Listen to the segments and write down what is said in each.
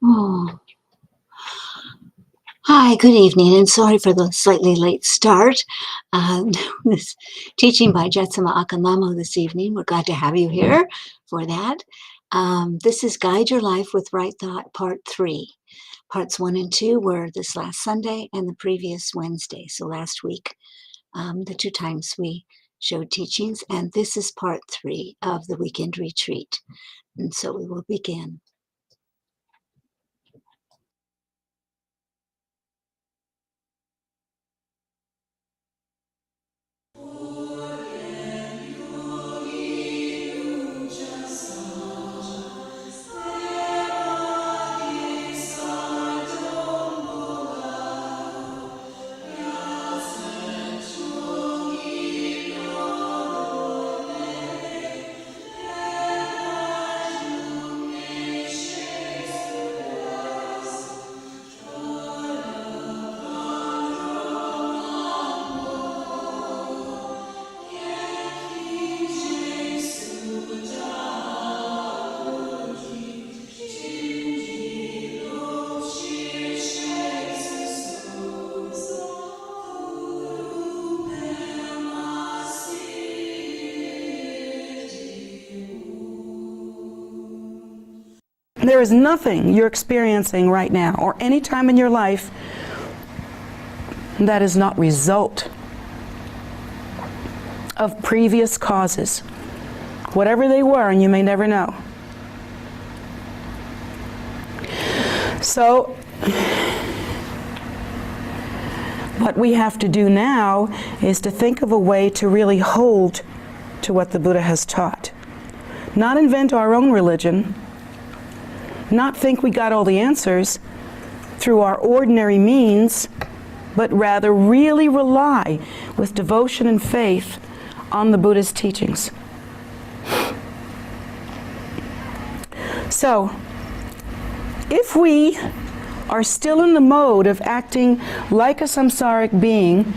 Oh. Hi, good evening, and sorry for the slightly late start. Um, this teaching by Jetsunma Ahkon Lhamo this evening. We're glad to have you here for that. This is Guide Your Life with Right Thought, Part 3. Parts 1 and 2 were this last Sunday and the previous Wednesday, so last week, the 2 times we showed teachings, and this is Part 3 of the weekend retreat. And so we will begin. There is nothing you're experiencing right now or any time in your life that is not result of previous causes, whatever they were, and you may never know. So what we have to do now is to think of a way to really hold to what the Buddha has taught. Not invent our own religion, not think we got all the answers through our ordinary means, but rather really rely with devotion and faith on the Buddha's teachings. So, if we are still in the mode of acting like a samsaric being,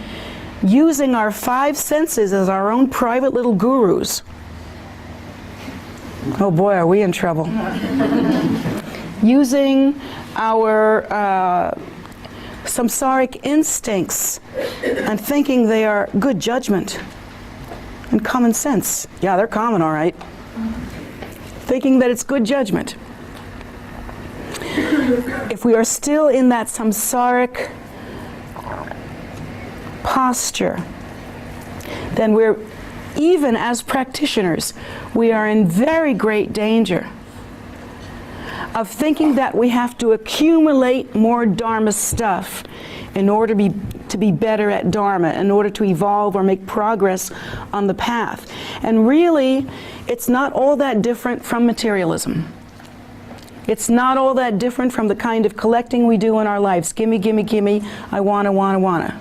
using our 5 senses as our own private little gurus, oh boy, are we in trouble. Using our samsaric instincts and thinking they are good judgment and common sense. Yeah, they're common, all right. Thinking that it's good judgment. If we are still in that samsaric posture, then we're, even as practitioners, we are in very great danger of thinking that we have to accumulate more Dharma stuff in order to be better at Dharma, in order to evolve or make progress on the path. And really, it's not all that different from materialism. It's not all that different from the kind of collecting we do in our lives. Gimme, gimme, gimme, I wanna, wanna, wanna.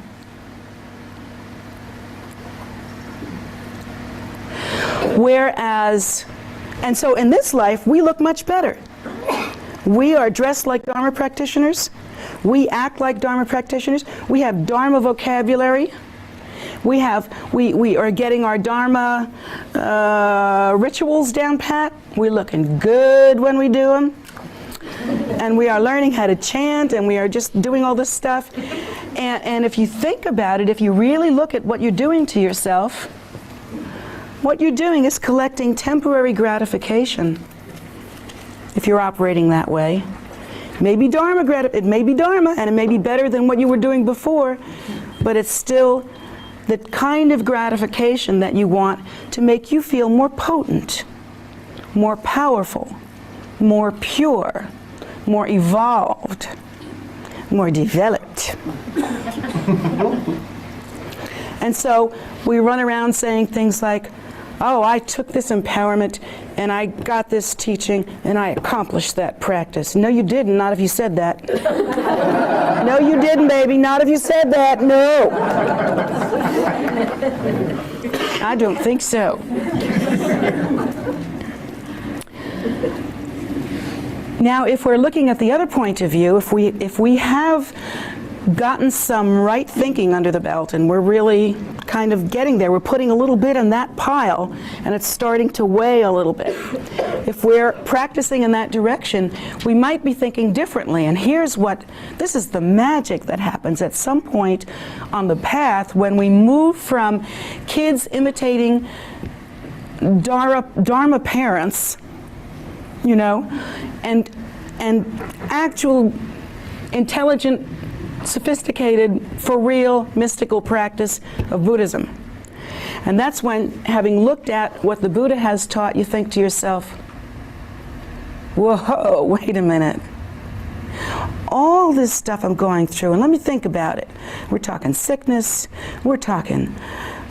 Whereas, and so in this life, we look much better. We are dressed like Dharma practitioners. We act like Dharma practitioners. We have Dharma vocabulary. We are getting our Dharma rituals down pat. We're looking good when we do them. And we are learning how to chant, and we are just doing all this stuff. And if you think about it, if you really look at what you're doing to yourself, what you're doing is collecting temporary gratification. If you're operating that way, it may be Dharma, and it may be better than what you were doing before, but it's still the kind of gratification that you want to make you feel more potent, more powerful, more pure, more evolved, more developed. And so we run around saying things like, oh, I took this empowerment and I got this teaching and I accomplished that practice. No, you didn't, not if you said that. No, you didn't, baby, not if you said that, no. I don't think so. Now, if we're looking at the other point of view, if we have gotten some right thinking under the belt and we're really kind of getting there. We're putting a little bit in that pile, and it's starting to weigh a little bit. If we're practicing in that direction, we might be thinking differently. And this is the magic that happens at some point on the path when we move from kids imitating Dharma parents, and actual intelligent, sophisticated, for real, mystical practice of Buddhism. And that's when, having looked at what the Buddha has taught, you think to yourself, whoa, wait a minute. All this stuff I'm going through, and let me think about it. We're talking sickness, we're talking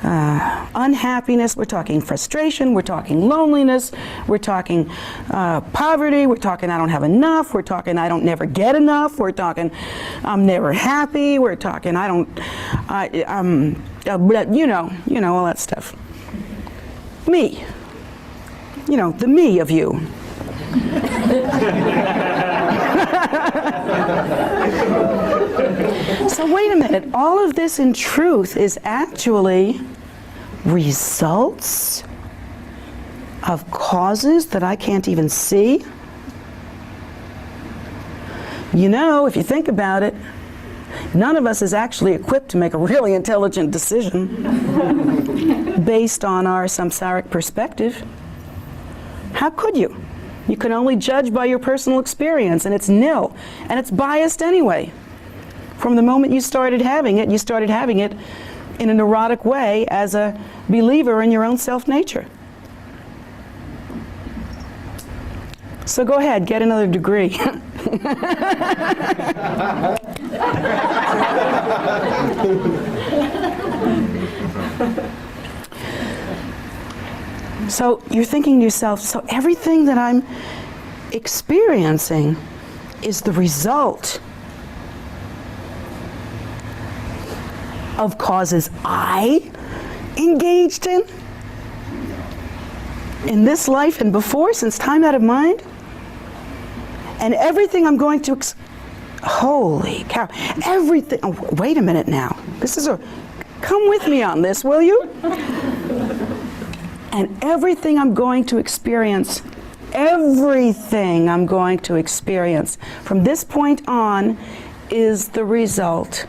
unhappiness, we're talking frustration, we're talking loneliness, we're talking poverty, we're talking I don't have enough, we're talking I don't never get enough, we're talking I'm never happy, we're talking all that stuff. Me, the me of you. So wait a minute, all of this in truth is actually results of causes that I can't even see? If you think about it, none of us is actually equipped to make a really intelligent decision based on our samsaric perspective. How could you? You can only judge by your personal experience, and it's nil, and it's biased anyway. From the moment you started having it in a neurotic way as a believer in your own self-nature. So go ahead, get another degree. So you're thinking to yourself, so everything that I'm experiencing is the result of causes I engaged in this life and before, since time out of mind? And everything I'm going to holy cow, everything, wait a minute now. Come with me on this, will you? And everything I'm going to experience from this point on is the result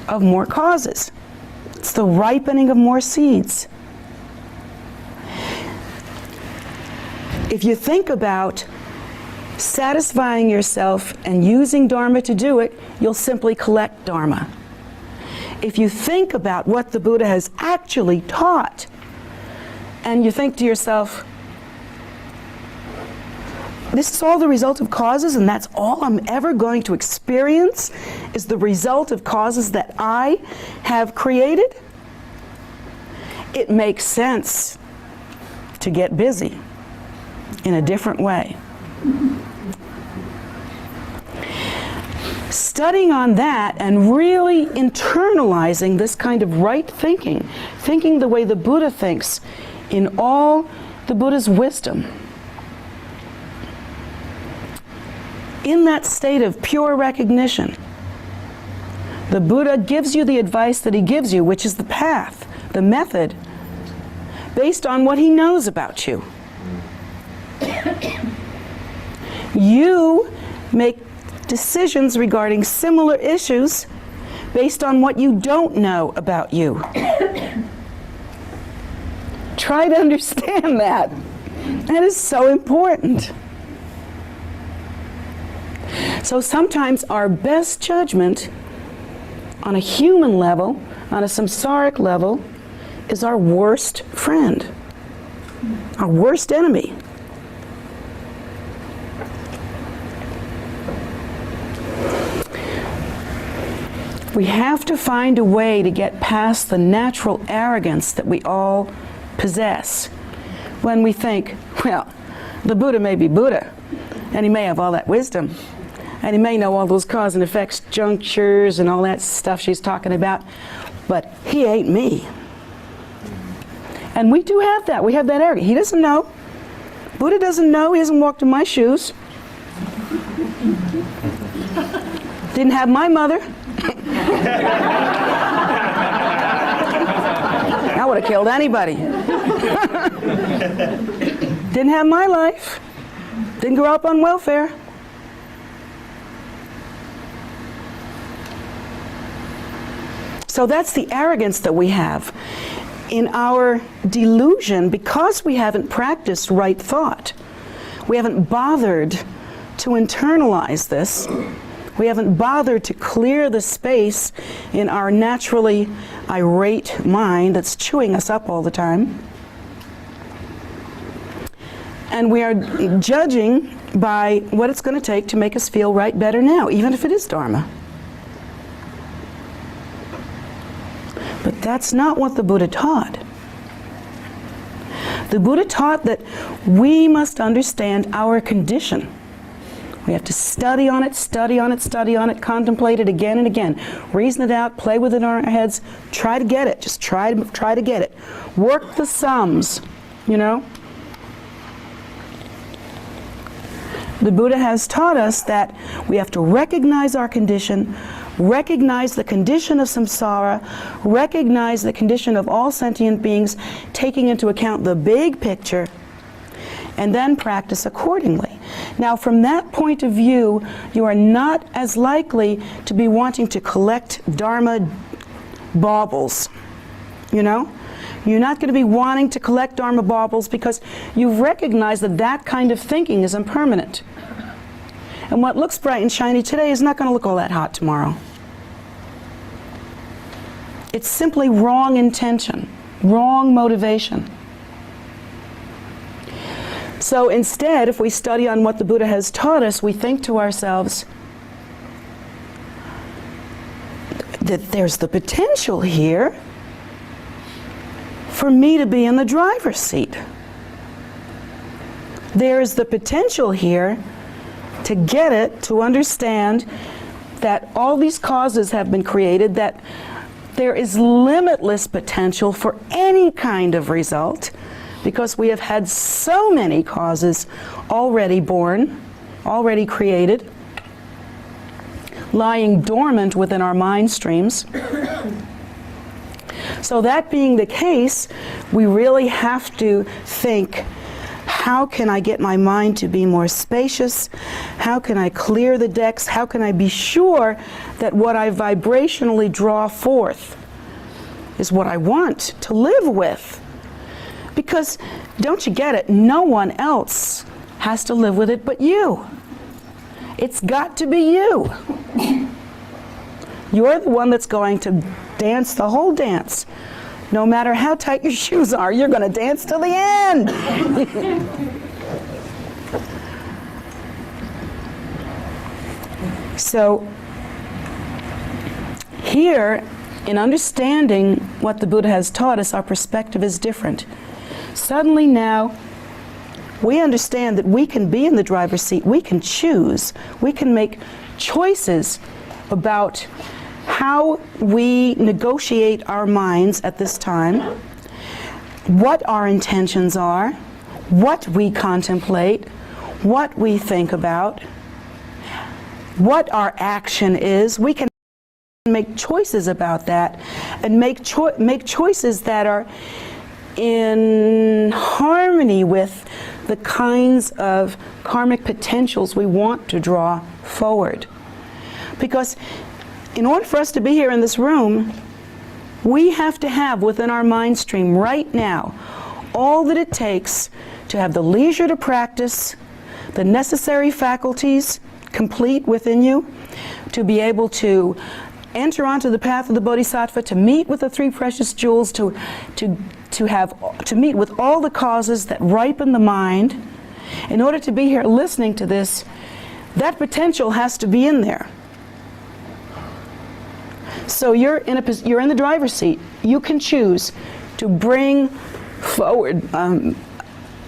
of more causes. It's the ripening of more seeds. If you think about satisfying yourself and using Dharma to do it, you'll simply collect Dharma. If you think about what the Buddha has actually taught, and you think to yourself, this is all the result of causes, and that's all I'm ever going to experience is the result of causes that I have created, it makes sense to get busy in a different way. Studying on that and really internalizing this kind of right thinking the way the Buddha thinks in all the Buddha's wisdom, in that state of pure recognition, the Buddha gives you the advice that he gives you, which is the path, the method, based on what he knows about you. You make decisions regarding similar issues based on what you don't know about you. Try to understand that. That is so important. So sometimes our best judgment on a human level, on a samsaric level, is our worst friend, our worst enemy. We have to find a way to get past the natural arrogance that we all possess when we think, well, the Buddha may be Buddha, and he may have all that wisdom, and he may know all those cause and effects junctures and all that stuff she's talking about, but he ain't me. And we do have that. We have that arrogance. He doesn't know. Buddha doesn't know. He hasn't walked in my shoes. Didn't have my mother. That would have killed anybody. Didn't have my life. Didn't grow up on welfare. So that's the arrogance that we have in our delusion because we haven't practiced right thought. We haven't bothered to internalize this. We haven't bothered to clear the space in our naturally irate mind that's chewing us up all the time. And we are judging by what it's going to take to make us feel right better now, even if it is Dharma. But that's not what the Buddha taught. The Buddha taught that we must understand our condition. We have to study on it, study on it, study on it, contemplate it again and again. Reason it out, play with it in our heads, try to get it. Just try to get it. Work the sums, you know. The Buddha has taught us that we have to recognize our condition, recognize the condition of samsara, recognize the condition of all sentient beings, taking into account the big picture, and then practice accordingly. Now, from that point of view, you are not as likely to be wanting to collect Dharma baubles, you know? You're not going to be wanting to collect Dharma baubles because you've recognized that that kind of thinking is impermanent. And what looks bright and shiny today is not going to look all that hot tomorrow. It's simply wrong intention, wrong motivation. So instead, if we study on what the Buddha has taught us, we think to ourselves that there's the potential here for me to be in the driver's seat. There is the potential here to get it, to understand that all these causes have been created, that there is limitless potential for any kind of result, because we have had so many causes already born, already created, lying dormant within our mind streams. So that being the case, we really have to think, how can I get my mind to be more spacious? How can I clear the decks? How can I be sure that what I vibrationally draw forth is what I want to live with? Because, don't you get it, no one else has to live with it but you. It's got to be you. You're the one that's going to dance the whole dance. No matter how tight your shoes are, you're going to dance to the end. So, here, in understanding what the Buddha has taught us, our perspective is different. Suddenly now, we understand that we can be in the driver's seat, we can choose, we can make choices about how we negotiate our minds at this time, what our intentions are, what we contemplate, what we think about, what our action is. We can make choices about that and make choices that are in harmony with the kinds of karmic potentials we want to draw forward. Because in order for us to be here in this room, we have to have within our mind stream right now all that it takes to have the leisure to practice, the necessary faculties complete within you, to be able to enter onto the path of the Bodhisattva, to meet with the three precious jewels, to meet with all the causes that ripen the mind. In order to be here listening to this, that potential has to be in there. So you're in the driver's seat. You can choose to bring forward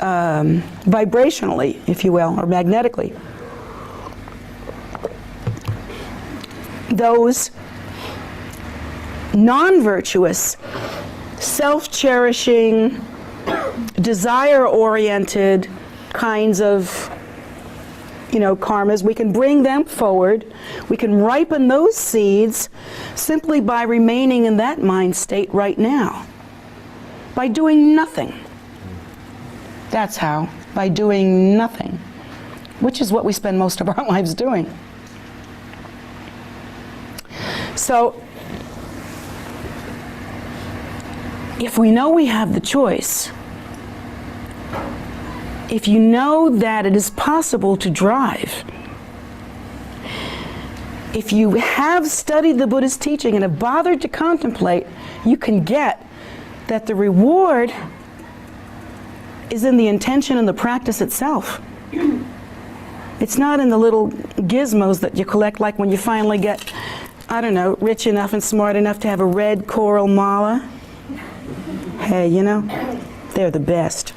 vibrationally, if you will, or magnetically, those non-virtuous, self-cherishing, desire-oriented kinds of karmas. We can bring them forward. We can ripen those seeds simply by remaining in that mind state right now. By doing nothing. That's how. By doing nothing. Which is what we spend most of our lives doing. So, if we know we have the choice, if you know that it is possible to drive, if you have studied the Buddha's teaching and have bothered to contemplate, you can get that the reward is in the intention and the practice itself. It's not in the little gizmos that you collect, like when you finally get, I don't know, rich enough and smart enough to have a red coral mala. Hey, you know, they're the best.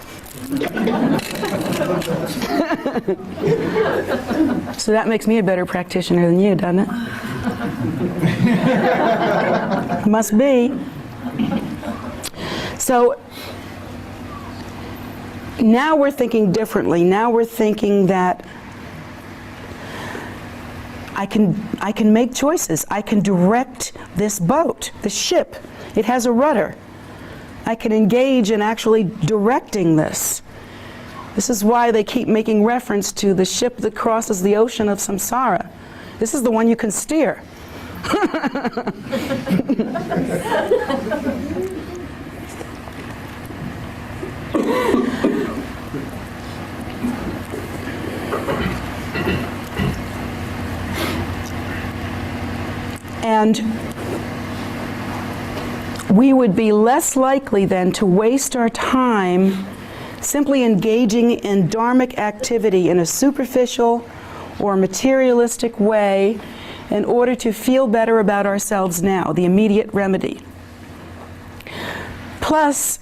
So that makes me a better practitioner than you, doesn't it? Must be. So now we're thinking differently. Now we're thinking that I can make choices. I can direct this boat, the ship. It has a rudder. I can engage in actually directing this. This is why they keep making reference to the ship that crosses the ocean of samsara. This is the one you can steer. And we would be less likely then to waste our time simply engaging in dharmic activity in a superficial or materialistic way in order to feel better about ourselves now, the immediate remedy. Plus,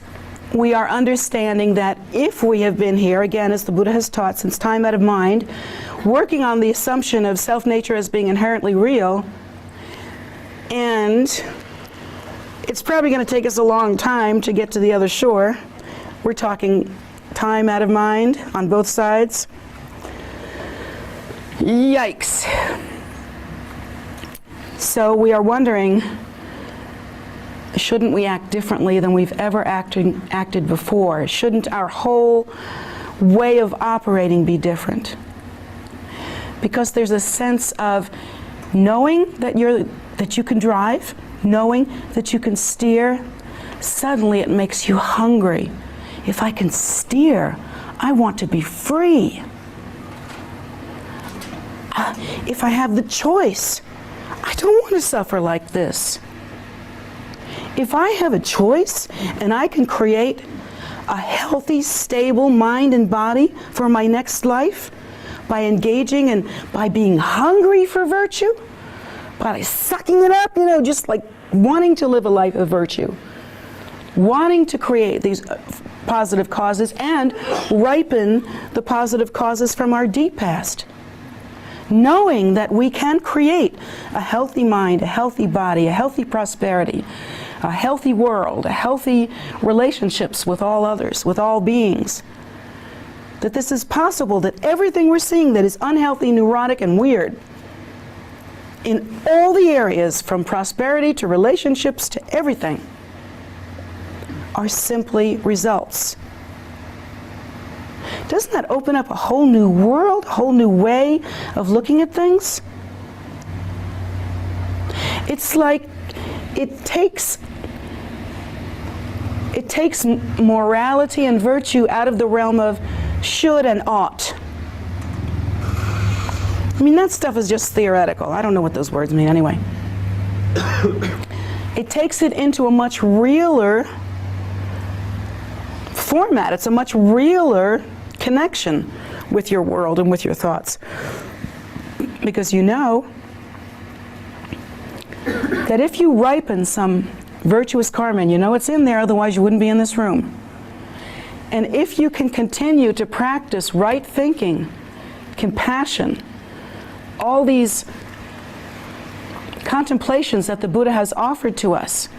we are understanding that if we have been here, again, as the Buddha has taught since time out of mind, working on the assumption of self-nature as being inherently real, and it's probably going to take us a long time to get to the other shore. We're talking time out of mind on both sides. Yikes. So we are wondering, shouldn't we act differently than we've ever acted before? Shouldn't our whole way of operating be different? Because there's a sense of knowing that you can drive, knowing that you can steer, suddenly it makes you hungry. If I can steer, I want to be free. If I have the choice, I don't want to suffer like this. If I have a choice and I can create a healthy, stable mind and body for my next life by engaging and by being hungry for virtue, by sucking it up, just like wanting to live a life of virtue, wanting to create these positive causes and ripen the positive causes from our deep past. Knowing that we can create a healthy mind, a healthy body, a healthy prosperity, a healthy world, a healthy relationships with all others, with all beings. That this is possible, that everything we're seeing that is unhealthy, neurotic, and weird, in all the areas, from prosperity to relationships to everything, are simply results. Doesn't that open up a whole new world, a whole new way of looking at things? It's like it takes morality and virtue out of the realm of should and ought. I mean, that stuff is just theoretical. I don't know what those words mean anyway. It takes it into a much realer format. It's a much realer connection with your world and with your thoughts. Because you know that if you ripen some virtuous karma, and you know it's in there, otherwise you wouldn't be in this room. And if you can continue to practice right thinking, compassion, all these contemplations that the Buddha has offered to us,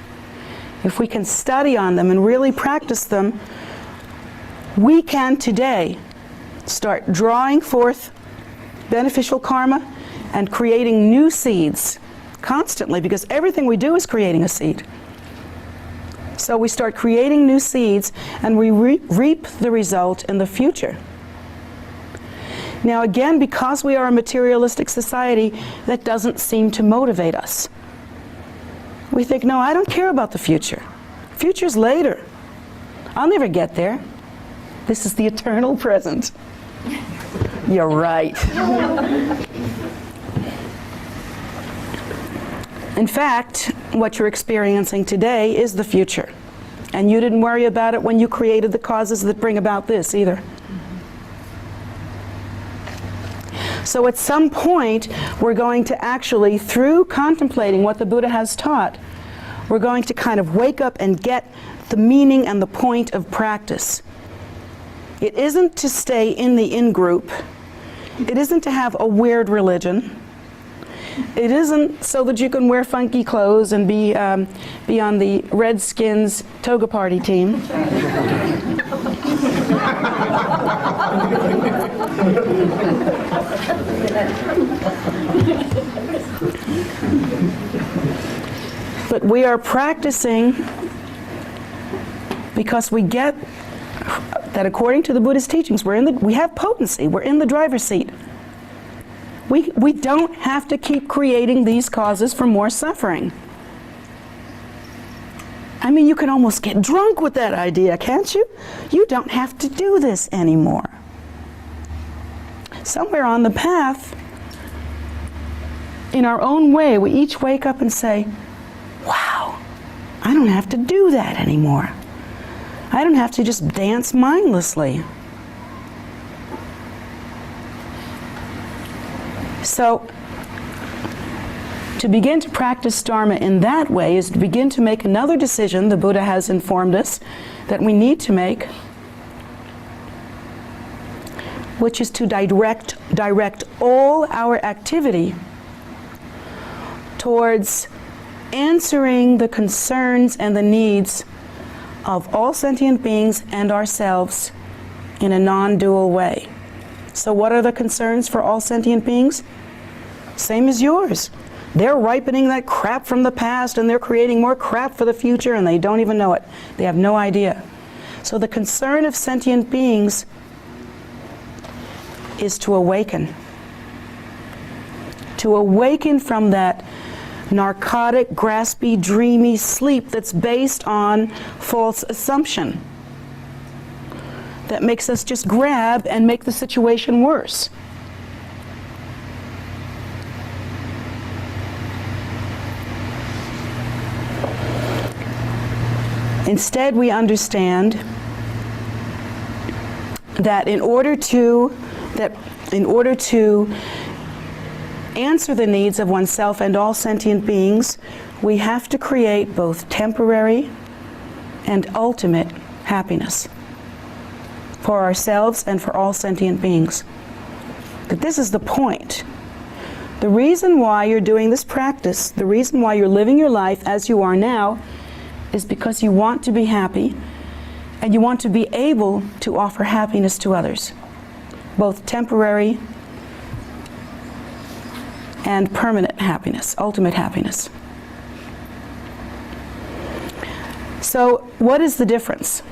if we can study on them and really practice them, we can today start drawing forth beneficial karma and creating new seeds constantly, because everything we do is creating a seed. So we start creating new seeds, and we reap the result in the future. Now again, because we are a materialistic society, that doesn't seem to motivate us. We think, no, I don't care about the future. Future's later. I'll never get there. This is the eternal present. You're right. In fact, what you're experiencing today is the future. And you didn't worry about it when you created the causes that bring about this either. So at some point, we're going to actually, through contemplating what the Buddha has taught, we're going to kind of wake up and get the meaning and the point of practice. It isn't to stay in the in-group. It isn't to have a weird religion. It isn't so that you can wear funky clothes and be on the Redskins toga party team. But we are practicing because we get that according to the Buddha's teachings, we have potency, we're in the driver's seat. We don't have to keep creating these causes for more suffering. I mean, you can almost get drunk with that idea, can't you? You don't have to do this anymore. Somewhere on the path, in our own way, we each wake up and say, wow, I don't have to do that anymore. I don't have to just dance mindlessly. So, to begin to practice Dharma in that way is to begin to make another decision the Buddha has informed us that we need to make, which is to direct all our activity towards answering the concerns and the needs of all sentient beings and ourselves in a non-dual way. So what are the concerns for all sentient beings? Same as yours. They're ripening that crap from the past and they're creating more crap for the future and they don't even know it. They have no idea. So the concern of sentient beings is to awaken. To awaken from that narcotic, graspy, dreamy sleep that's based on false assumption. That makes us just grab and make the situation worse. Instead, we understand that in order to answer the needs of oneself and all sentient beings, we have to create both temporary and ultimate happiness for ourselves and for all sentient beings. But this is the point. The reason why you're doing this practice, the reason why you're living your life as you are now, is because you want to be happy and you want to be able to offer happiness to others, both temporary and permanent happiness, ultimate happiness. So what is the difference?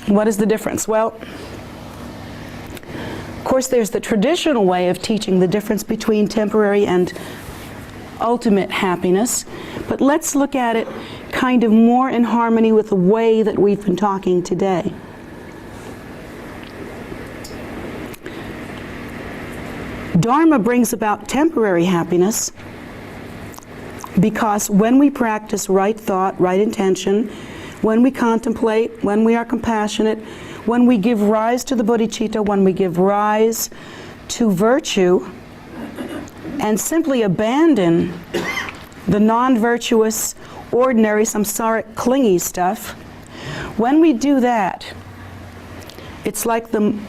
What is the difference? Well, of course there's the traditional way of teaching the difference between temporary and ultimate happiness, but let's look at it kind of more in harmony with the way that we've been talking today. Dharma brings about temporary happiness because when we practice right thought, right intention, when we contemplate, when we are compassionate, when we give rise to the bodhicitta, when we give rise to virtue, and simply abandon the non-virtuous, ordinary, samsaric, clingy stuff, when we do that, it's like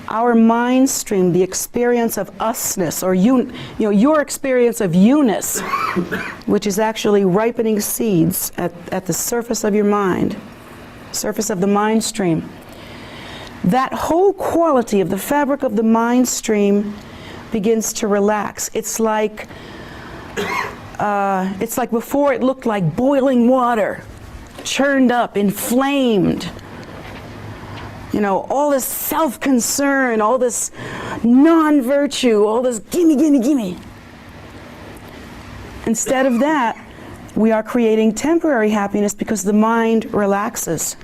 our mind stream, the experience of usness, or your experience of you-ness, which is actually ripening seeds at the surface of your mind, surface of the mind stream. That whole quality of the fabric of the mind stream begins to relax. It's like before it looked like boiling water, churned up, inflamed. You know, all this self-concern, all this non-virtue, all this gimme, gimme, gimme. Instead of that, we are creating temporary happiness because the mind relaxes.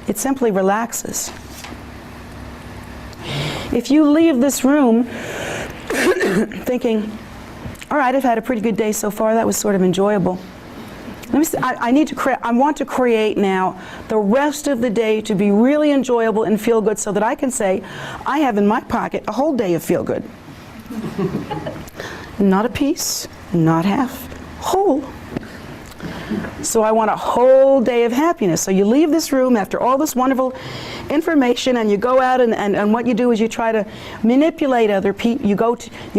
It simply relaxes. If you leave this room thinking, all right, I've had a pretty good day so far, that was sort of enjoyable. Let me see, I want to create now the rest of the day to be really enjoyable and feel good so that I can say, I have in my pocket a whole day of feel good. Not a piece, not half, whole. So I want a whole day of happiness. So you leave this room after all this wonderful information and you go out and what you do is you try to manipulate other people. You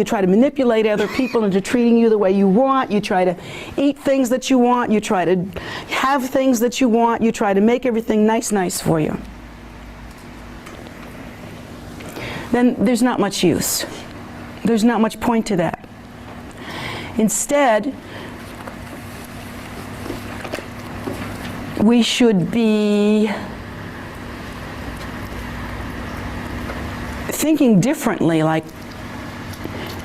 try to manipulate other people into treating you the way you want. You try to eat things that you want. You try to have things that you want. You try to make everything nice for you. Then there's not much use. There's not much point to that. Instead, we should be thinking differently, like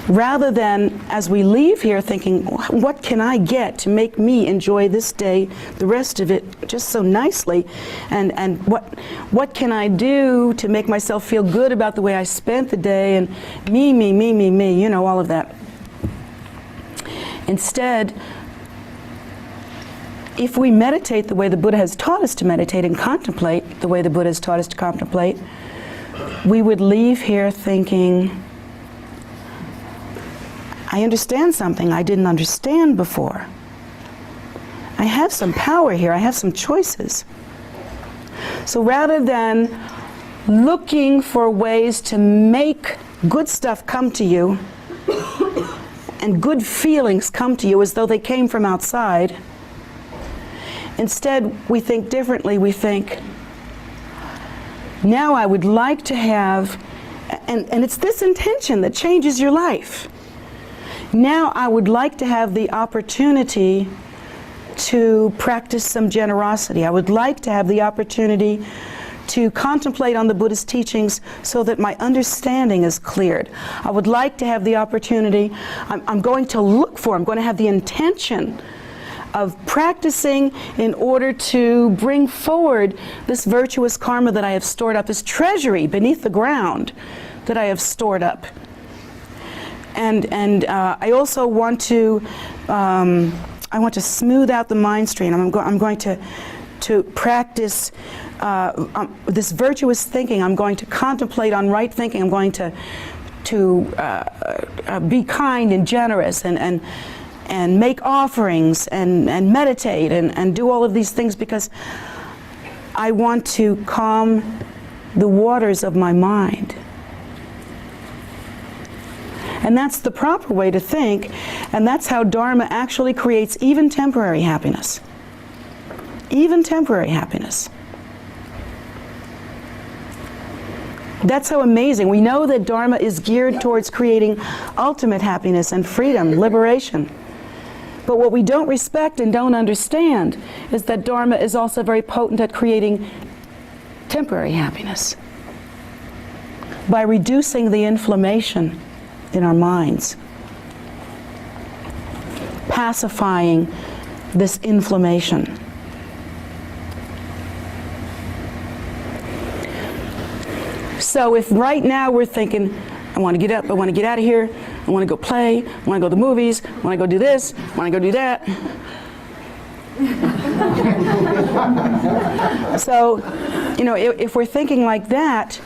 rather than as we leave here thinking, what can I get to make me enjoy this day, the rest of it just so nicely, and what can I do to make myself feel good about the way I spent the day, and me, you know, all of that. Instead, if we meditate the way the Buddha has taught us to meditate and contemplate the way the Buddha has taught us to contemplate, we would leave here thinking, I understand something I didn't understand before. I have some power here, I have some choices. So rather than looking for ways to make good stuff come to you and good feelings come to you as though they came from outside, instead, we think differently. We think, now I would like to have, and it's this intention that changes your life. Now I would like to have the opportunity to practice some generosity. I would like to have the opportunity to contemplate on the Buddhist teachings so that my understanding is cleared. I would like to have the opportunity, I'm going to have the intention of practicing in order to bring forward this virtuous karma that I have stored up, this treasury beneath the ground that I have stored up. And I also want to smooth out the mind stream. I'm going to practice this virtuous thinking. I'm going to contemplate on right thinking. I'm going to be kind and generous and make offerings and meditate and do all of these things because I want to calm the waters of my mind. And that's the proper way to think, and that's how Dharma actually creates even temporary happiness. Even temporary happiness. That's so amazing. We know that Dharma is geared towards creating ultimate happiness and freedom, liberation. But what we don't respect and don't understand is that Dharma is also very potent at creating temporary happiness by reducing the inflammation in our minds, pacifying this inflammation. So if right now we're thinking, I want to get up, I want to get out of here, I want to go play, I want to go to the movies, I want to go do this, I want to go do that. So, you know, if we're thinking like that,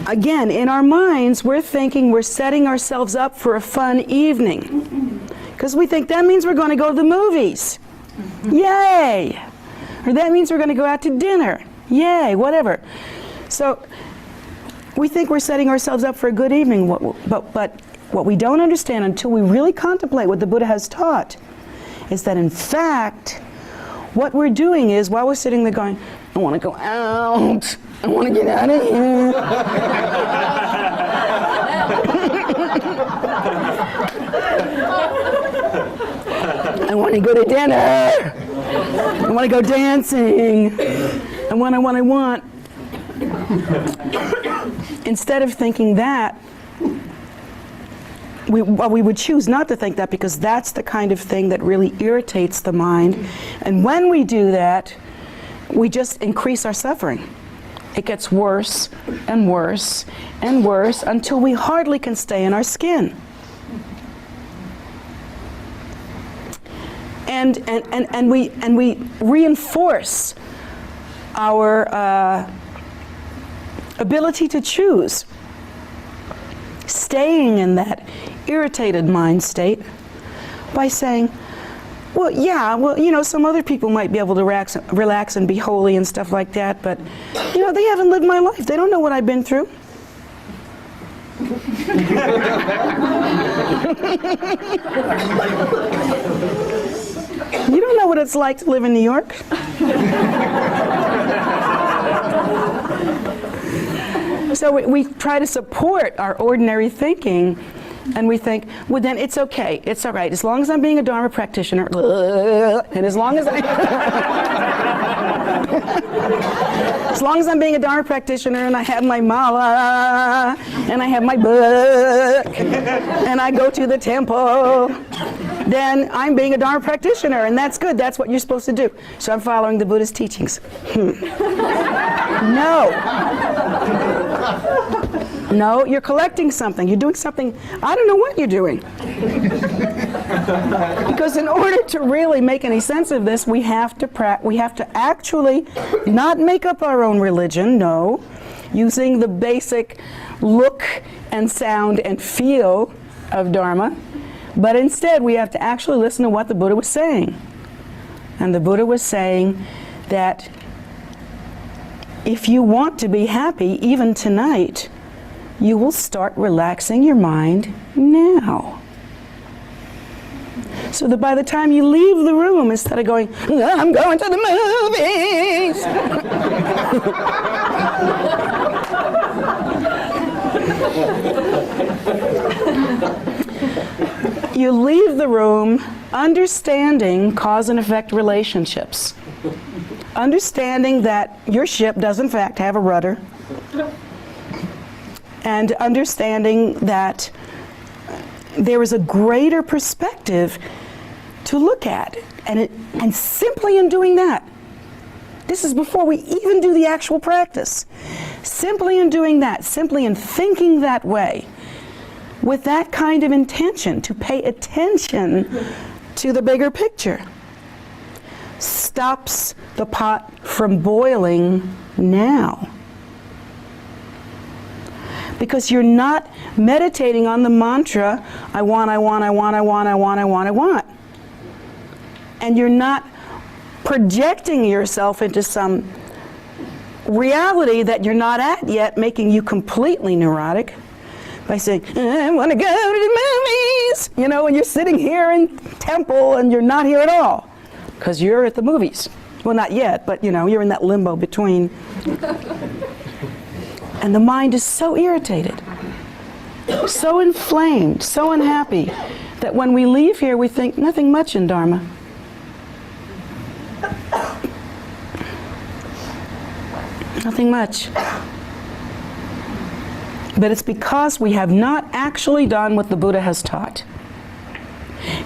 again, in our minds, we're thinking we're setting ourselves up for a fun evening. Because we think that means we're going to go to the movies. Yay! Or that means we're going to go out to dinner. Yay, whatever. So we think we're setting ourselves up for a good evening, but what we don't understand until we really contemplate what the Buddha has taught is that in fact, what we're doing is, while we're sitting there going, I want to go out, I want to get out of here. I want to go to dinner. I want to go dancing. I want. Instead of thinking that, we would choose not to think that, because that's the kind of thing that really irritates the mind. And when we do that, we just increase our suffering. It gets worse and worse and worse until we hardly can stay in our skin. And we reinforce our ability to choose, staying in that irritated mind state by saying, well, yeah, well, you know, some other people might be able to relax and be holy and stuff like that, but, you know, they haven't lived my life. They don't know what I've been through. You don't know what it's like to live in New York. So we try to support our ordinary thinking, and we think, well, then it's okay, it's all right, as long as I'm being a Dharma practitioner, and as long as I'm being a Dharma practitioner, and I have my mala, and I have my book, and I go to the temple, then I'm being a Dharma practitioner, and that's good, that's what you're supposed to do. So I'm following the Buddha's teachings. No, you're collecting something. You're doing something, I don't know what you're doing. Because in order to really make any sense of this, we have to actually not make up our own religion, no, using the basic look and sound and feel of Dharma, but instead we have to actually listen to what the Buddha was saying. And the Buddha was saying that if you want to be happy, even tonight, you will start relaxing your mind now. So that by the time you leave the room, instead of going, I'm going to the movies, you leave the room understanding cause and effect relationships. Understanding that your ship does in fact have a rudder, and understanding that there is a greater perspective to look at, and simply in doing that, this is before we even do the actual practice, simply in doing that, simply in thinking that way, with that kind of intention to pay attention to the bigger picture, stops the pot from boiling now. Because you're not meditating on the mantra, I want. And you're not projecting yourself into some reality that you're not at yet, making you completely neurotic by saying, I want to go to the movies. You know, and you're sitting here in temple and you're not here at all. Because you're at the movies. Well, not yet, but you know, you're in that limbo between. And the mind is so irritated, so inflamed, so unhappy, that when we leave here, we think nothing much in Dharma. Nothing much. But it's because we have not actually done what the Buddha has taught.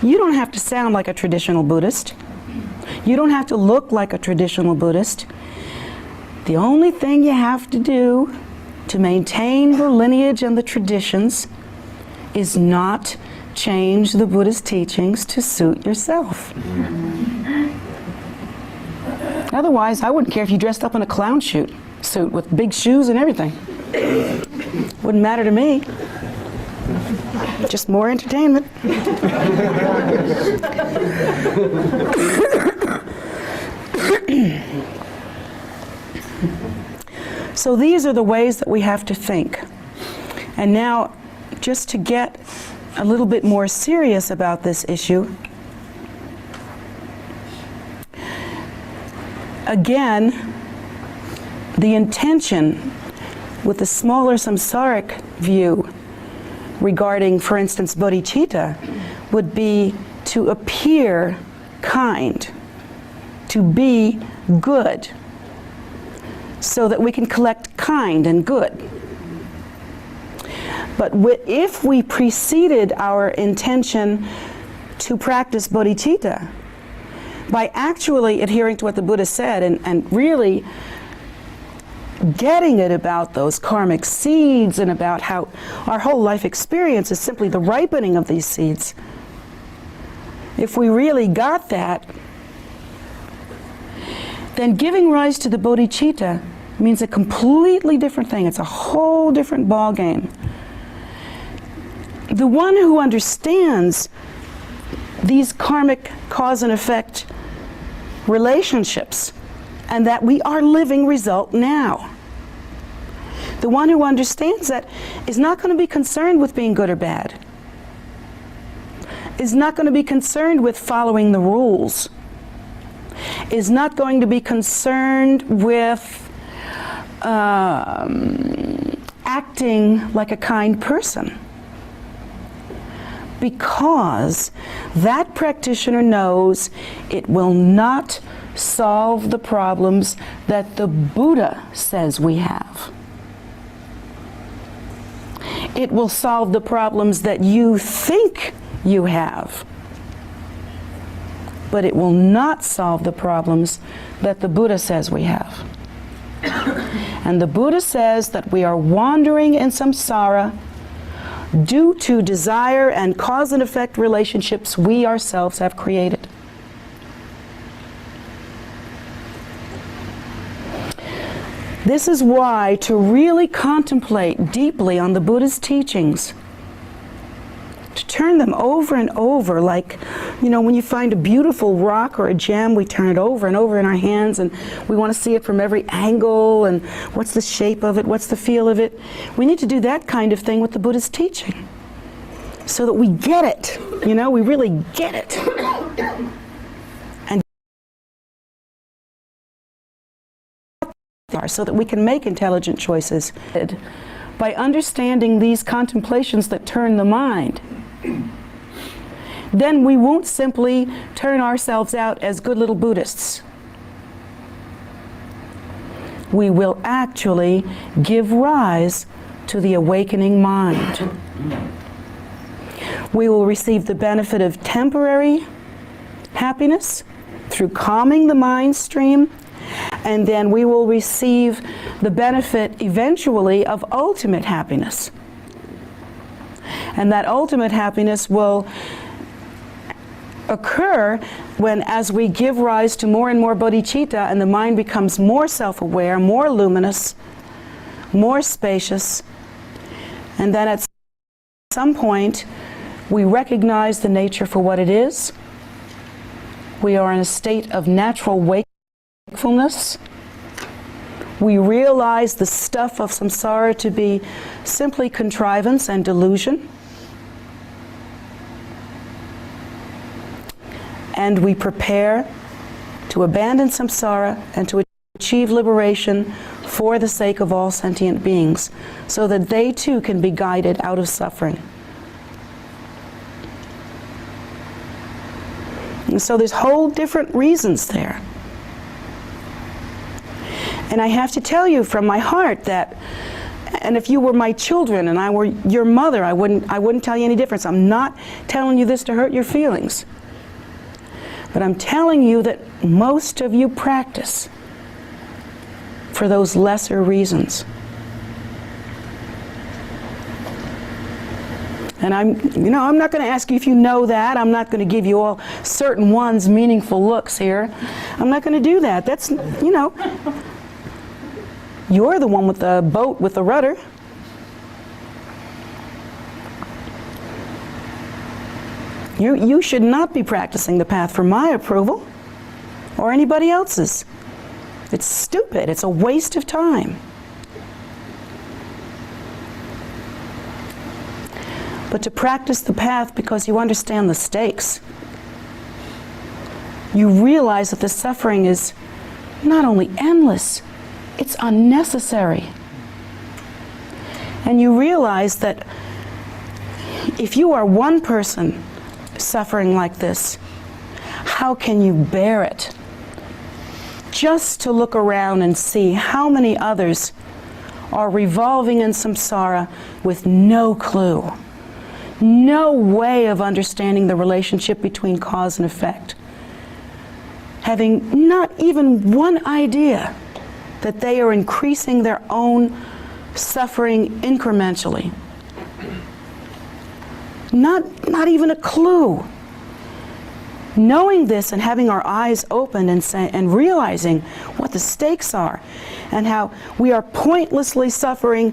You don't have to sound like a traditional Buddhist. You don't have to look like a traditional Buddhist. The only thing you have to do to maintain the lineage and the traditions is not change the Buddha's teachings to suit yourself. Otherwise, I wouldn't care if you dressed up in a clown suit with big shoes and everything. Wouldn't matter to me. Just more entertainment. So these are the ways that we have to think. And now, just to get a little bit more serious about this issue, again, the intention with the smaller samsaric view regarding, for instance, bodhicitta, would be to appear kind, to be good, so that we can collect kind and good. But if we preceded our intention to practice bodhicitta by actually adhering to what the Buddha said and really getting it about those karmic seeds and about how our whole life experience is simply the ripening of these seeds, if we really got that, then giving rise to the bodhicitta means a completely different thing. It's a whole different ball game. The one who understands these karmic cause and effect relationships, and that we are living result now. The one who understands that is not going to be concerned with being good or bad, is not going to be concerned with following the rules, is not going to be concerned with acting like a kind person, because that practitioner knows it will not solve the problems that the Buddha says we have. It will solve the problems that you think you have, but it will not solve the problems that the Buddha says we have. And the Buddha says that we are wandering in samsara due to desire and cause and effect relationships we ourselves have created. This is why to really contemplate deeply on the Buddha's teachings, to turn them over and over, like, you know, when you find a beautiful rock or a gem, we turn it over and over in our hands, and we want to see it from every angle, and what's the shape of it, what's the feel of it. We need to do that kind of thing with the Buddha's teaching, so that we get it, you know, we really get it. And so that we can make intelligent choices by understanding these contemplations that turn the mind. Then we won't simply turn ourselves out as good little Buddhists. We will actually give rise to the awakening mind. We will receive the benefit of temporary happiness through calming the mind stream, and then we will receive the benefit eventually of ultimate happiness. And that ultimate happiness will occur when, as we give rise to more and more bodhicitta, and the mind becomes more self-aware, more luminous, more spacious, and then at some point we recognize the nature for what it is. We are in a state of natural wakefulness. We realize the stuff of samsara to be simply contrivance and delusion. And we prepare to abandon samsara and to achieve liberation for the sake of all sentient beings, so that they too can be guided out of suffering. And so there's whole different reasons there. And I have to tell you from my heart that, and if you were my children and I were your mother, I wouldn't tell you any difference. I'm not telling you this to hurt your feelings. But I'm telling you that most of you practice for those lesser reasons. And I'm not going to ask you if you know that. I'm not going to give you all certain ones meaningful looks here. I'm not going to do that. That's, you're the one with the boat with the rudder. You should not be practicing the path for my approval or anybody else's. It's stupid. It's a waste of time. But to practice the path because you understand the stakes. You realize that the suffering is not only endless, it's unnecessary. And you realize that if you are one person suffering like this, how can you bear it? just to look around and see how many others are revolving in samsara with no clue, no way of understanding the relationship between cause and effect, having not even one idea that they are increasing their own suffering incrementally. Not even a clue. Knowing this and having our eyes opened and realizing what the stakes are and how we are pointlessly suffering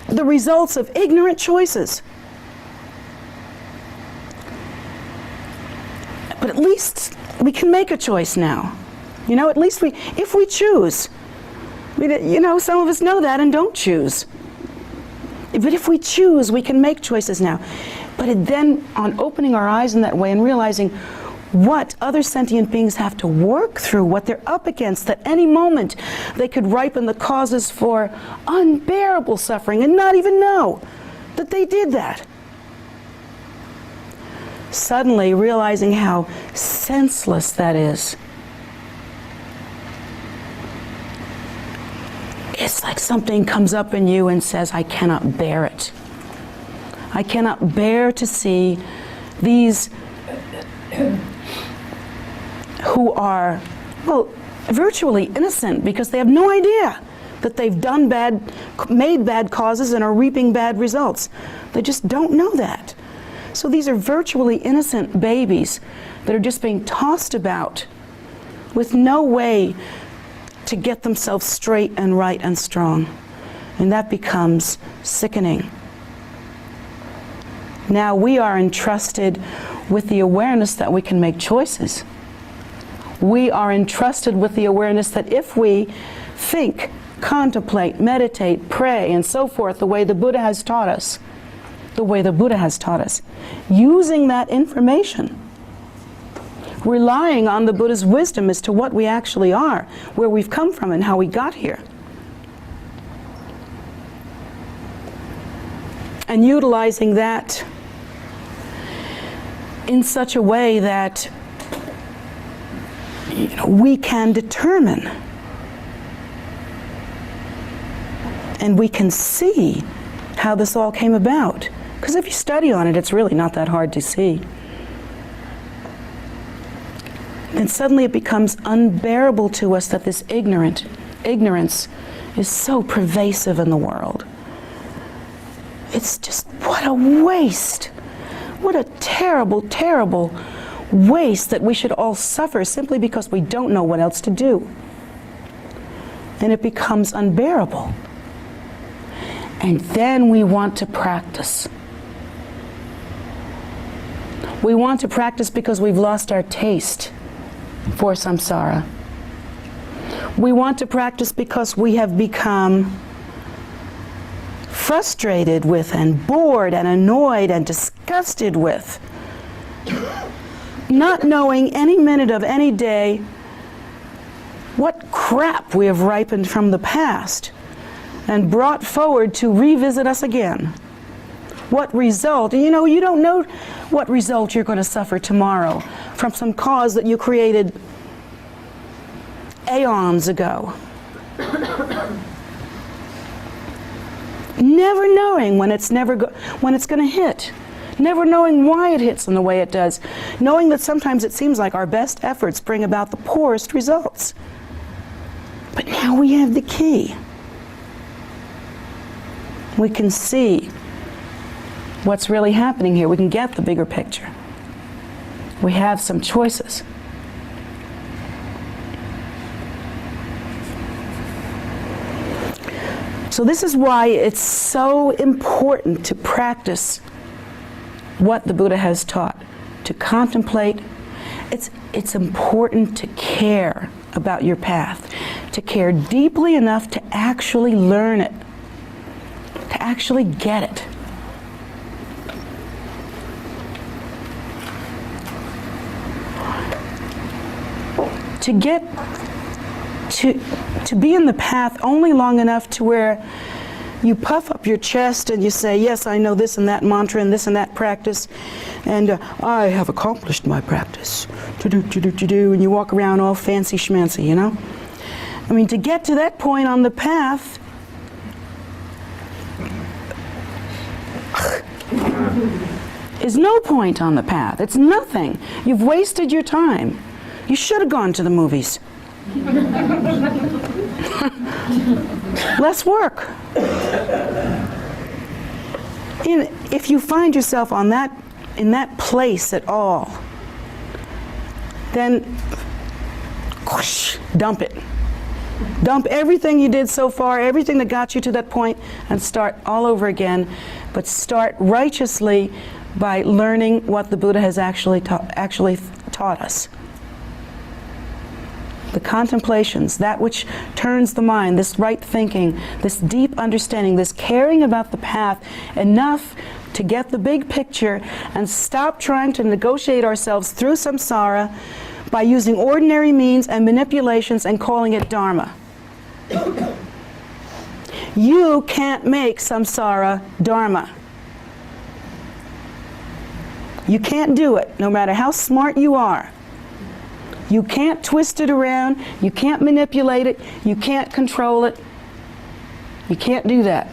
the results of ignorant choices. But at least we can make a choice now. You know, at least if we choose. You know, some of us know that and don't choose. But if we choose, we can make choices now. But then, on opening our eyes in that way and realizing what other sentient beings have to work through, what they're up against, that any moment they could ripen the causes for unbearable suffering and not even know that they did that. Suddenly realizing how senseless that is. It's like something comes up in you and says, I cannot bear it. I cannot bear to see these who are, well, virtually innocent because they have no idea that they've done bad, made bad causes and are reaping bad results. They just don't know that. So these are virtually innocent babies that are just being tossed about with no way to get themselves straight and right and strong. And that becomes sickening. Now we are entrusted with the awareness that we can make choices. We are entrusted with the awareness that if we think, contemplate, meditate, pray, and so forth, the way the Buddha has taught us, using that information, relying on the Buddha's wisdom as to what we actually are, where we've come from and how we got here, and utilizing that in such a way that we can determine and we can see how this all came about. Because if you study on it, it's really not that hard to see. And suddenly it becomes unbearable to us that this ignorance is so pervasive in the world. It's just, what a waste. What a terrible, terrible waste that we should all suffer simply because we don't know what else to do. And it becomes unbearable. And then we want to practice. We want to practice because we've lost our taste for samsara. We want to practice because we have become frustrated with and bored and annoyed and disgusted with not knowing any minute of any day what crap we have ripened from the past and brought forward to revisit us again. What result? You know, you don't know what result you're going to suffer tomorrow from some cause that you created aeons ago. Never knowing when it's going to hit. Never knowing why it hits in the way it does. Knowing that sometimes it seems like our best efforts bring about the poorest results. But now we have the key. We can see what's really happening here. We can get the bigger picture. We have some choices. So this is why it's so important to practice what the Buddha has taught, to contemplate. It's important to care about your path, to care deeply enough to actually learn it, to actually get it. To be in the path only long enough to where You puff up your chest and you say, yes, I know this and that mantra and this and that practice, and I have accomplished my practice. And you walk around all fancy schmancy, you know? I mean, to get to that point on the path, is no point on the path. It's nothing. You've wasted your time. You should have gone to the movies. Less work. If you find yourself in that place at all, then whoosh, dump it. Dump everything you did so far, everything that got you to that point, and start all over again. But start righteously by learning what the Buddha has actually taught us. The contemplations, that which turns the mind, this right thinking, this deep understanding, this caring about the path enough to get the big picture and stop trying to negotiate ourselves through samsara by using ordinary means and manipulations and calling it dharma. You can't make samsara dharma. You can't do it, no matter how smart you are. You can't twist it around, you can't manipulate it, you can't control it. You can't do that.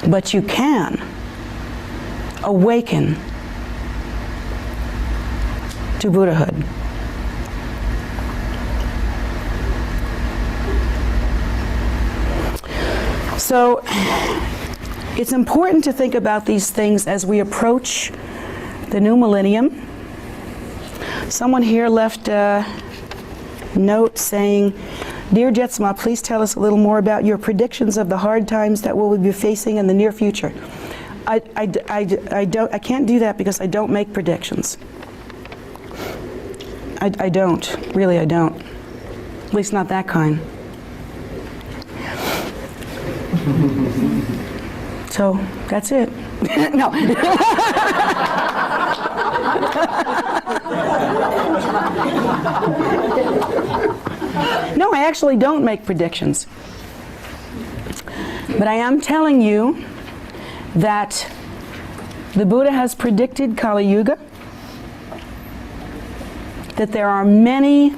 But you can awaken to Buddhahood. So, it's important to think about these things as we approach the new millennium. Someone here left a note saying, "Dear Jetsunma, please tell us a little more about your predictions of the hard times that we'll be facing in the near future." I can't do that because I don't make predictions. I don't. Really, I don't. At least not that kind. So, that's it. No. No, I actually don't make predictions. But I am telling you that the Buddha has predicted Kali Yuga, that there are many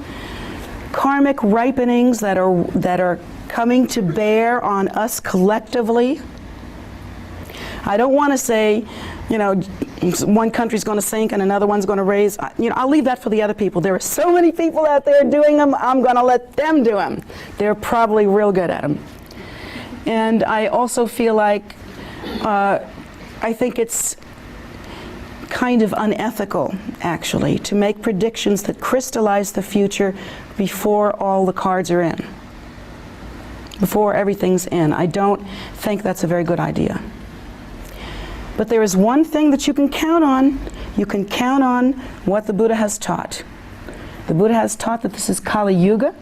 karmic ripenings that are coming to bear on us collectively. I don't want to say, one country's going to sink and another one's going to raise. I'll leave that for the other people. There are so many people out there doing them, I'm going to let them do them. They're probably real good at them. And I also feel like, I think it's kind of unethical, actually, to make predictions that crystallize the future before all the cards are in, before everything's in. I don't think that's a very good idea. But there is one thing that you can count on. You can count on what the Buddha has taught. The Buddha has taught that this is Kali Yuga,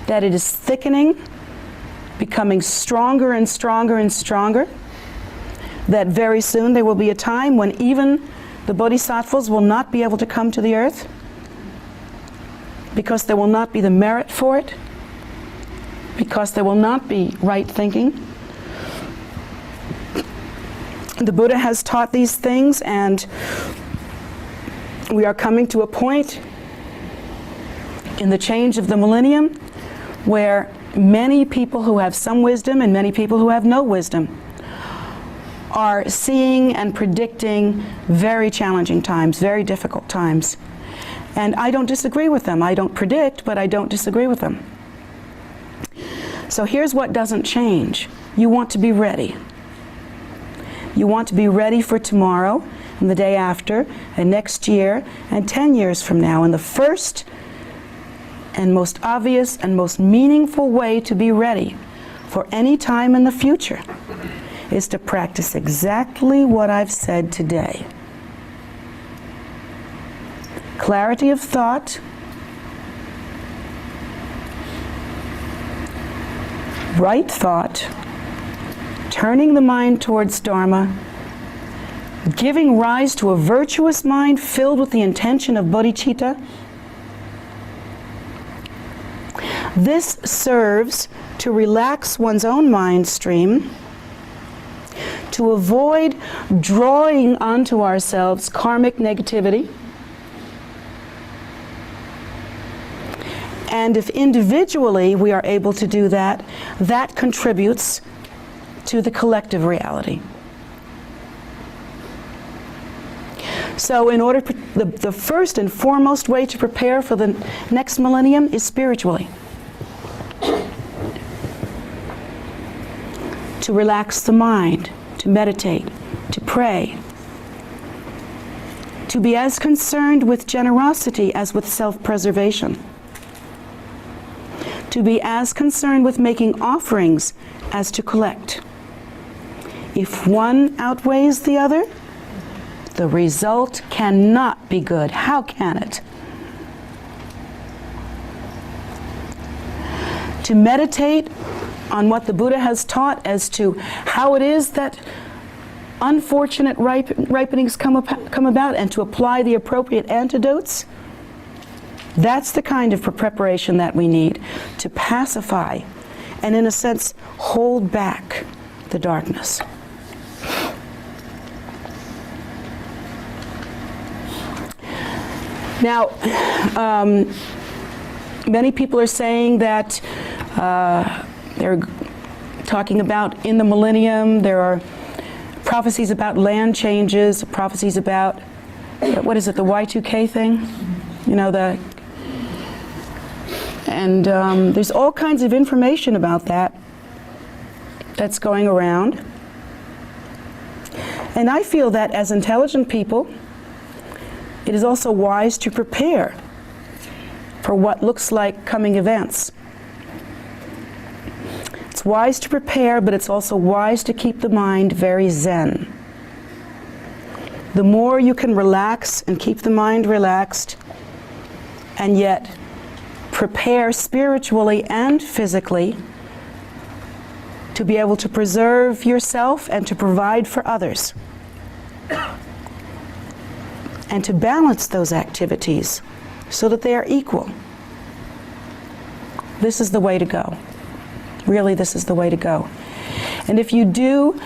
that it is thickening, becoming stronger and stronger and stronger, that very soon there will be a time when even the bodhisattvas will not be able to come to the earth because there will not be the merit for it, because there will not be right thinking. The Buddha has taught these things, and we are coming to a point in the change of the millennium where many people who have some wisdom and many people who have no wisdom are seeing and predicting very challenging times, very difficult times. And I don't disagree with them. I don't predict, but I don't disagree with them. So here's what doesn't change. You want to be ready. You want to be ready for tomorrow, and the day after, and next year, and 10 years from now. And the first and most obvious and most meaningful way to be ready for any time in the future is to practice exactly what I've said today. Clarity of thought, right thought, turning the mind towards Dharma, giving rise to a virtuous mind filled with the intention of bodhicitta, This serves to relax one's own mind stream, to avoid drawing onto ourselves karmic negativity. And if individually we are able to do that, that contributes to the collective reality. So in order, the first and foremost way to prepare for the next millennium is spiritually. To relax the mind, to meditate, to pray, to be as concerned with generosity as with self-preservation, to be as concerned with making offerings as to collect. If one outweighs the other, the result cannot be good. How can it? To meditate on what the Buddha has taught as to how it is that unfortunate ripenings come about, and to apply the appropriate antidotes, that's the kind of preparation that we need to pacify and, in a sense, hold back the darkness. Now, many people are saying that they're talking about in the millennium, there are prophecies about land changes, prophecies about, what is it, the Y2K thing? You know, there's all kinds of information about that that's going around. And I feel that as intelligent people, it is also wise to prepare for what looks like coming events. It's wise to prepare, but it's also wise to keep the mind very zen. The more you can relax and keep the mind relaxed, and yet prepare spiritually and physically to be able to preserve yourself and to provide for others, and to balance those activities so that they are equal. This is the way to go. Really, this is the way to go. And if you do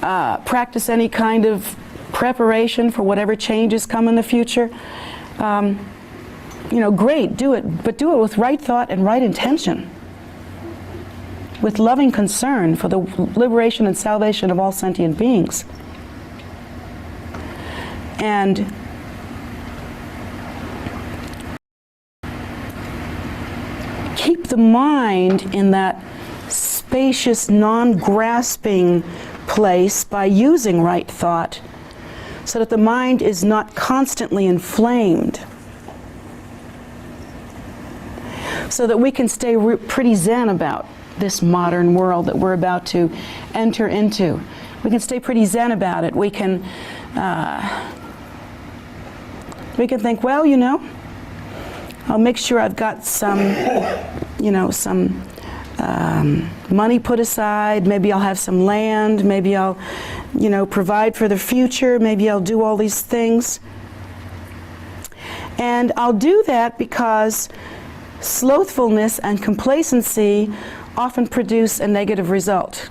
practice any kind of preparation for whatever changes come in the future, you know, great, do it, but do it with right thought and right intention, with loving concern for the liberation and salvation of all sentient beings. And keep the mind in that spacious, non-grasping place by using right thought, so that the mind is not constantly inflamed, so that we can stay pretty zen about this modern world that we're about to enter into. We can stay pretty zen about it. We can think, well, you know, I'll make sure I've got some, you know, some money put aside. Maybe I'll have some land. Maybe I'll, you know, provide for the future. Maybe I'll do all these things. And I'll do that because slothfulness and complacency often produce a negative result.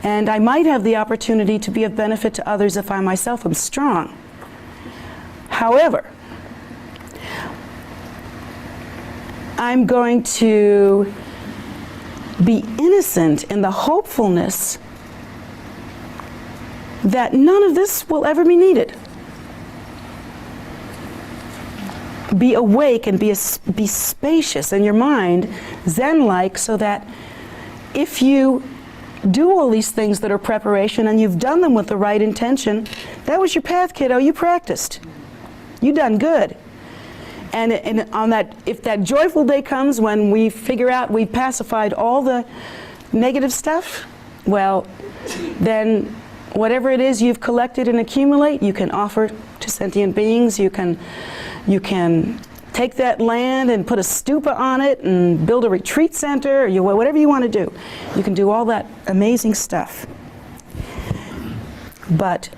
And I might have the opportunity to be of benefit to others if I myself am strong. However, I'm going to be innocent in the hopefulness that none of this will ever be needed. Be awake and be spacious in your mind, Zen-like, so that if you do all these things that are preparation and you've done them with the right intention, that was your path, kiddo. You practiced. You done good. And on that, if that joyful day comes when we figure out we've pacified all the negative stuff, well, then whatever it is you've collected and accumulate, you can offer to sentient beings. You can take that land and put a stupa on it and build a retreat center, or whatever you want to do. You can do all that amazing stuff. But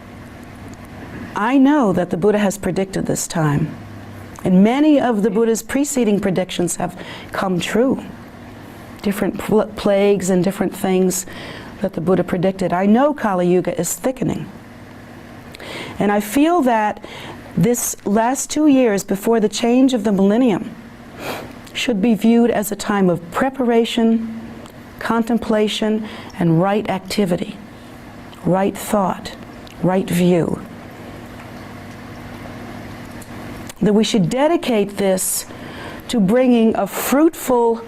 I know that the Buddha has predicted this time. And many of the Buddha's preceding predictions have come true. different plagues and different things that the Buddha predicted. I know Kali Yuga is thickening. And I feel that this last 2 years before the change of the millennium should be viewed as a time of preparation, contemplation, and right activity, right thought, right view. That we should dedicate this to bringing a fruitful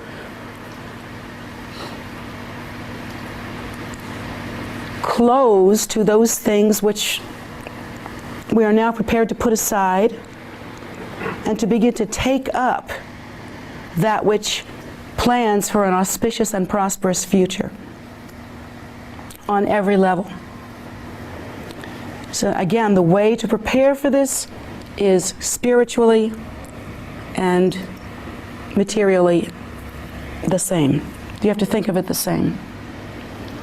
close to those things which we are now prepared to put aside, and to begin to take up that which plans for an auspicious and prosperous future on every level. So again, the way to prepare for this is spiritually and materially the same. You have to think of it the same.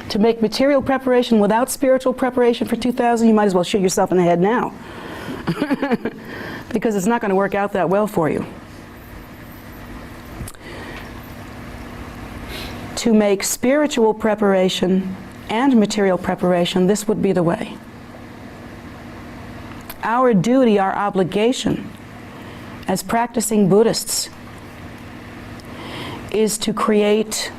To make material preparation without spiritual preparation for 2000, you might as well shoot yourself in the head now. Because it's not going to work out that well for you. To make spiritual preparation and material preparation, this would be the way. Our duty, our obligation as practicing Buddhists is to create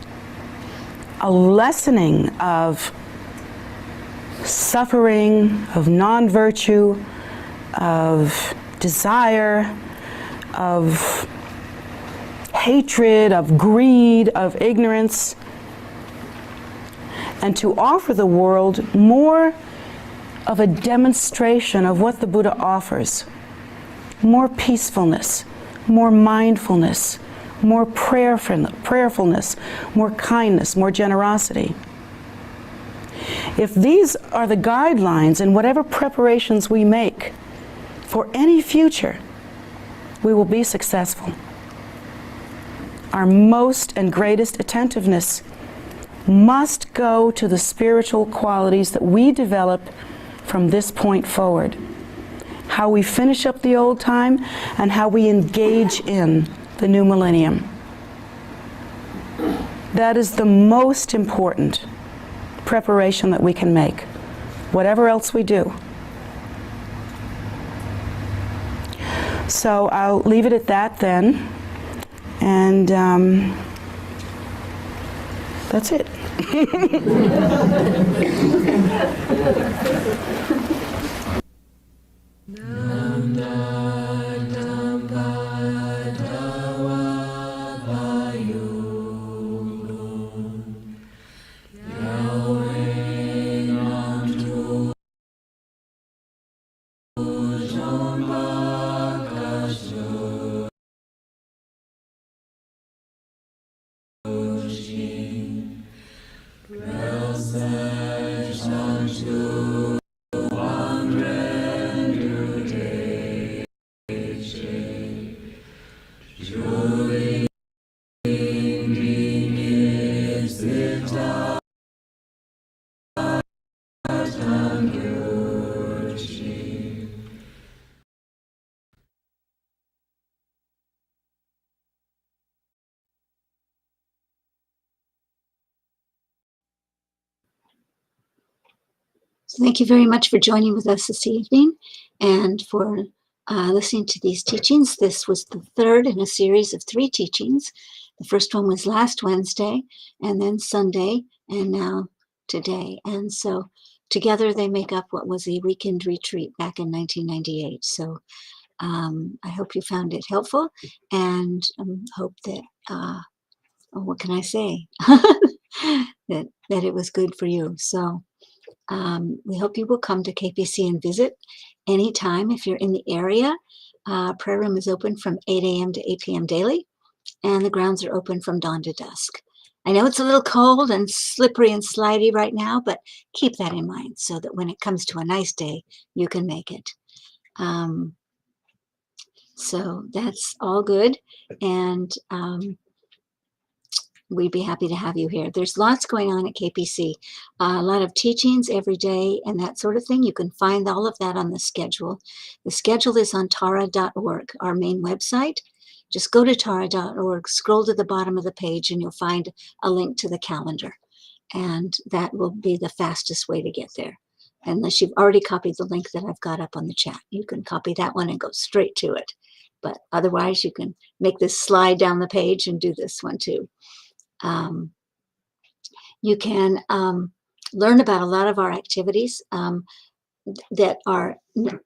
a lessening of suffering, of non-virtue, of desire, of hatred, of greed, of ignorance, and to offer the world more of a demonstration of what the Buddha offers. More peacefulness, more mindfulness, more prayerfulness, more kindness, more generosity. If these are the guidelines in whatever preparations we make for any future, we will be successful. Our most and greatest attentiveness must go to the spiritual qualities that we develop from this point forward. How we finish up the old time and how we engage in the new millennium. That is the most important preparation that we can make, whatever else we do. So I'll leave it at that then, and that's it. So thank you very much for joining with us this evening and for listening to these teachings. This was the third in a series of 3 teachings. The first one was last Wednesday, and then Sunday, and now today. And so together they make up what was a weekend retreat back in 1998. So I hope you found it helpful, and hope that, what can I say, that it was good for you. So we hope you will come to KPC and visit anytime if you're in the area. Prayer room is open from 8 a.m. to 8 p.m. daily, and the grounds are open from dawn to dusk. I know it's a little cold and slippery and slidey right now, but keep that in mind so that when it comes to a nice day, you can make it. So that's all good, and we'd be happy to have you here. There's lots going on at KPC, a lot of teachings every day and that sort of thing. You can find all of that on the schedule. The schedule is on tara.org, our main website. just go to tara.org, scroll to the bottom of the page, and you'll find a link to the calendar. And that will be the fastest way to get there. Unless you've already copied the link that I've got up on the chat. You can copy that one and go straight to it. But otherwise, you can make this slide down the page and do this one too. You can learn about a lot of our activities that are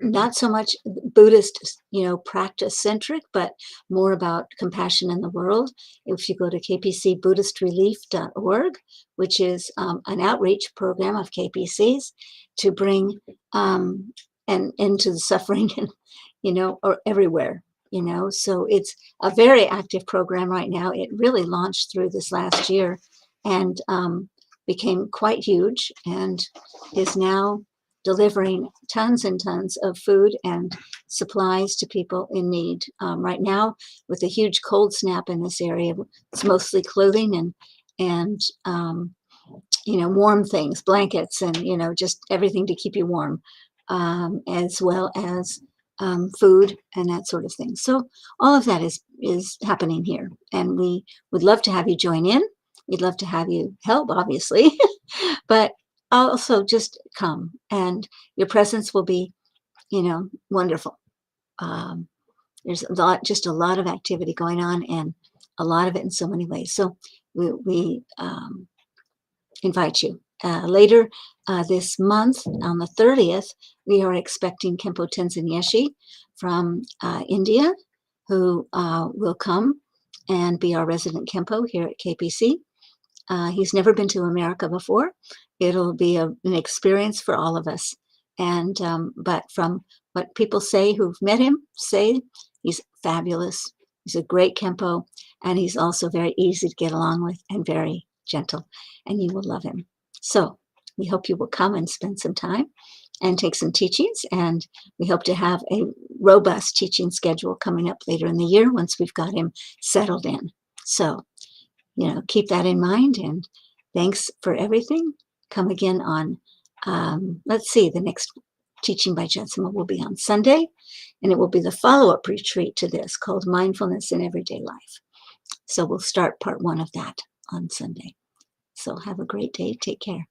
not so much Buddhist, practice centric, but more about compassion in the world. If you go to kpcbuddhistrelief.org, which is an outreach program of KPC's to bring an end to the suffering, or everywhere, So it's a very active program right now. It really launched through this last year and became quite huge and is now delivering tons and tons of food and supplies to people in need. Right now, with a huge cold snap in this area, it's mostly clothing and warm things, blankets, and just everything to keep you warm, as well as food and that sort of thing. So all of that is happening here, and we would love to have you join in. We'd love to have you help, obviously, but also just come, and your presence will be, wonderful. There's just a lot of activity going on, and a lot of it in so many ways. So we invite you. Later this month, on the 30th, we are expecting Khenpo Tenzin Yeshi from India, who will come and be our resident Khenpo here at KPC. He's never been to America before. It'll be an experience for all of us. And but from what people say who've met him, say he's fabulous. He's a great Khenpo, and he's also very easy to get along with and very gentle, and you will love him. So we hope you will come and spend some time and take some teachings, and we hope to have a robust teaching schedule coming up later in the year once we've got him settled in. So keep that in mind, and thanks for everything. Come again on, let's see, the next teaching by Jetsunma will be on Sunday, and it will be the follow-up retreat to this called Mindfulness in Everyday Life. So we'll start part 1 of that on Sunday. So have a great day. Take care.